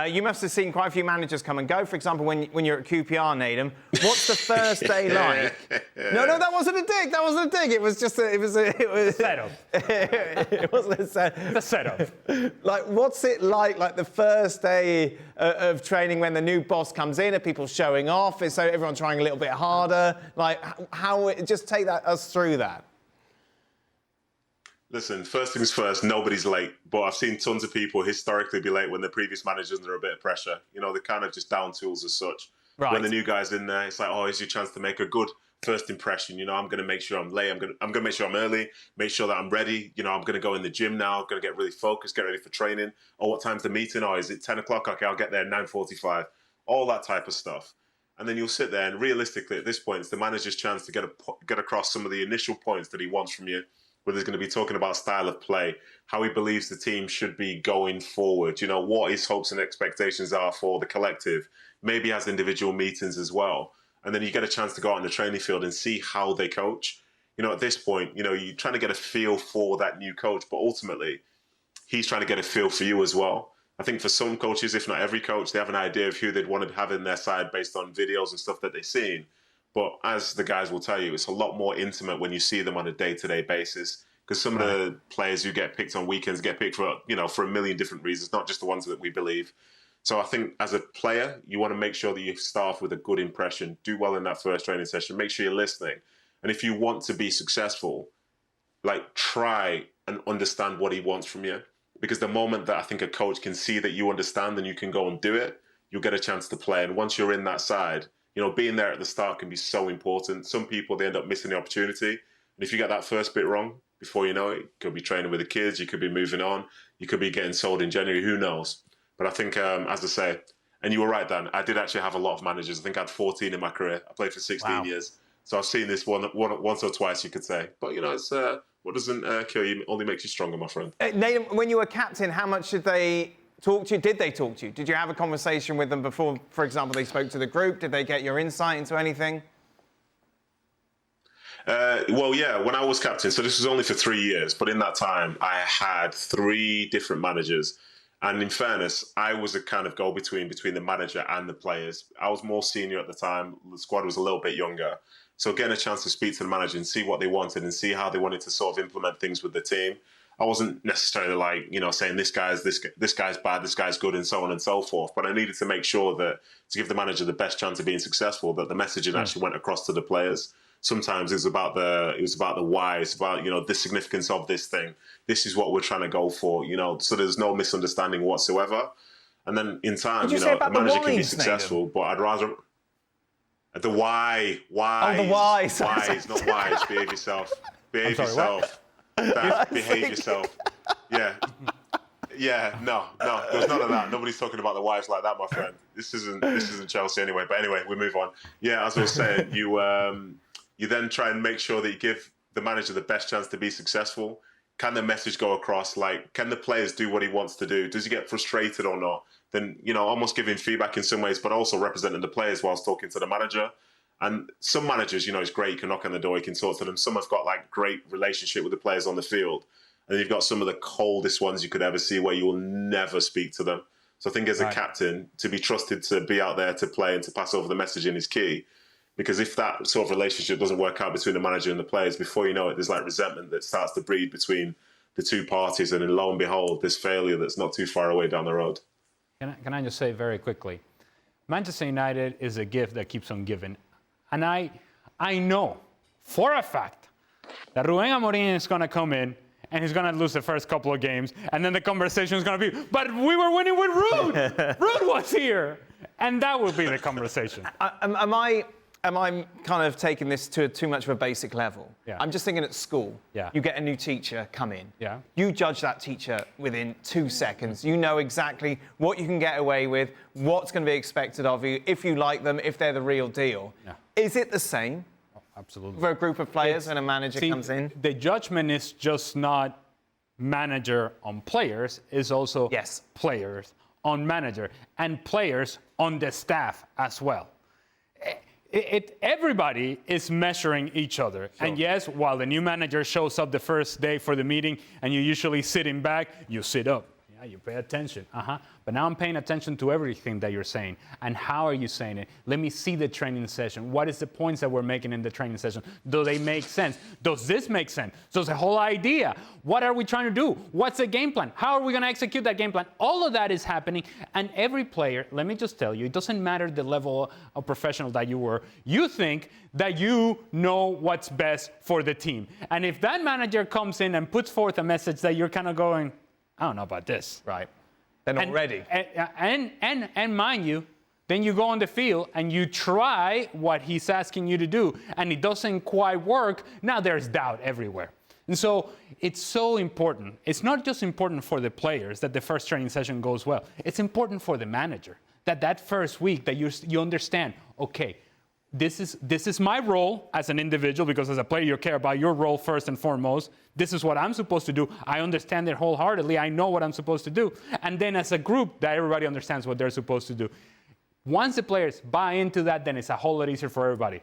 You must have seen quite a few managers come and go. For example, when you're at QPR, Naden, what's the first day like? No, that wasn't a dig. That wasn't a dig. It was just it was setup. It wasn't a setup. The setup. Like, what's it like the first day of training when the new boss comes in? Are people showing off? Is so everyone trying a little bit harder? Like, just take us through that. Listen, first things first, nobody's late. But I've seen tons of people historically be late when the previous managers are under a bit of pressure. You know, they're kind of just down tools as such. Right. When the new guy's in there, it's like, oh, here's your chance to make a good first impression. You know, I'm going to make sure I'm late. I'm going to make sure I'm early, make sure that I'm ready. You know, I'm going to go in the gym now. I'm going to get really focused, get ready for training. Oh, what time's the meeting? Oh, is it 10 o'clock? Okay, I'll get there at 9:45. All that type of stuff. And then you'll sit there and realistically at this point, it's the manager's chance to get across some of the initial points that he wants from you. Where there's going to be talking about style of play, how he believes the team should be going forward, you know, what his hopes and expectations are for the collective, maybe has individual meetings as well. And then you get a chance to go out on the training field and see how they coach. You know, at this point, you know, you're trying to get a feel for that new coach, but ultimately he's trying to get a feel for you as well. I think for some coaches, if not every coach, they have an idea of who they'd want to have in their side based on videos and stuff that they've seen. But as the guys will tell you, it's a lot more intimate when you see them on a day-to-day basis. Because some of the players who get picked on weekends get picked for, you know, for a million different reasons, not just the ones that we believe. So I think as a player, you want to make sure that you start off with a good impression, do well in that first training session, make sure you're listening. And if you want to be successful, like, try and understand what he wants from you. Because the moment that I think a coach can see that you understand and you can go and do it, you'll get a chance to play. And once you're in that side, you know, being there at the start can be so important. Some people, they end up missing the opportunity. And if you get that first bit wrong, before you know it, you could be training with the kids, you could be moving on, you could be getting sold in January, who knows? But I think, as I say, and you were right, Dan, I did actually have a lot of managers. I think I had 14 in my career. I played for 16 years. So I've seen this once or twice, you could say. But, you know, it's what doesn't kill you only makes you stronger, my friend. Naden, when you were captain, how much did they talk to you? Did they talk to you? Did you have a conversation with them before, for example, they spoke to the group? Did they get your insight into anything? Well, yeah, when I was captain, so this was only for 3 years, but in that time, I had 3 different managers. And in fairness, I was a kind of go-between between the manager and the players. I was more senior at the time. The squad was a little bit younger. So getting a chance to speak to the manager and see what they wanted and see how they wanted to sort of implement things with the team. I wasn't necessarily like, you know, saying this guy's bad, this guy's good, and so on and so forth. But I needed to make sure that to give the manager the best chance of being successful, that the messaging actually went across to the players. Sometimes it was about the why. It's about, you know, the significance of this thing. This is what we're trying to go for, you know. So there's no misunderstanding whatsoever. And then in time, you know, a manager can be successful, but I'd rather the why. Oh, the why. Why is not wise. Behave yourself. Behave yourself. Behave yourself. Yeah. No. There's none of that. Nobody's talking about the wives like that, my friend. This isn't Chelsea anyway. But anyway, we move on. Yeah, as I was saying, you then try and make sure that you give the manager the best chance to be successful. Can the message go across? Like, can the players do what he wants to do? Does he get frustrated or not? Then, you know, almost giving feedback in some ways, but also representing the players whilst talking to the manager. And some managers, you know, it's great. You can knock on the door, you can talk to them. Some have got like great relationship with the players on the field. And you've got some of the coldest ones you could ever see where you will never speak to them. So I think as a captain, to be trusted to be out there to play and to pass over the messaging is key. Because if that sort of relationship doesn't work out between the manager and the players, before you know it, there's like resentment that starts to breed between the two parties. And then lo and behold, this failure that's not too far away down the road. Can I just say very quickly, Manchester United is a gift that keeps on giving. And I know for a fact that Ruben Amorim is going to come in and he's going to lose the first couple of games. And then the conversation is going to be, but we were winning with Rude. Rude was here. And that will be the conversation. Am I kind of taking this to too much of a basic level? Yeah. I'm just thinking at school, you get a new teacher come in. Yeah. You judge that teacher within 2 seconds. You know exactly what you can get away with, what's going to be expected of you, if you like them, if they're the real deal. Yeah. Is it the same? Oh, absolutely. For a group of players and a manager comes in? The judgment is just not manager on players, it's also players on manager and players on the staff as well. Everybody is measuring each other. Sure. And yes, while the new manager shows up the first day for the meeting and you usually sitting back, you sit up. Yeah, you pay attention. But now I'm paying attention to everything that you're saying. And how are you saying it? Let me see the training session. What is the points that we're making in the training session? Do they make sense? Does this make sense? So the whole idea. What are we trying to do? What's the game plan? How are we going to execute that game plan? All of that is happening. And every player, let me just tell you, it doesn't matter the level of professional that you were. You think that you know what's best for the team. And if that manager comes in and puts forth a message that you're kind of going, I don't know about this. Right. They're not ready. And mind you, then you go on the field and you try what he's asking you to do, and it doesn't quite work. Now there's doubt everywhere. And so it's so important. It's not just important for the players that the first training session goes well. It's important for the manager that first week that you understand, okay, this is my role as an individual, because as a player you care about your role first and foremost. This is what I'm supposed to do. I understand it wholeheartedly. I know what I'm supposed to do. And then as a group, that everybody understands what they're supposed to do. Once the players buy into that, then it's a whole lot easier for everybody.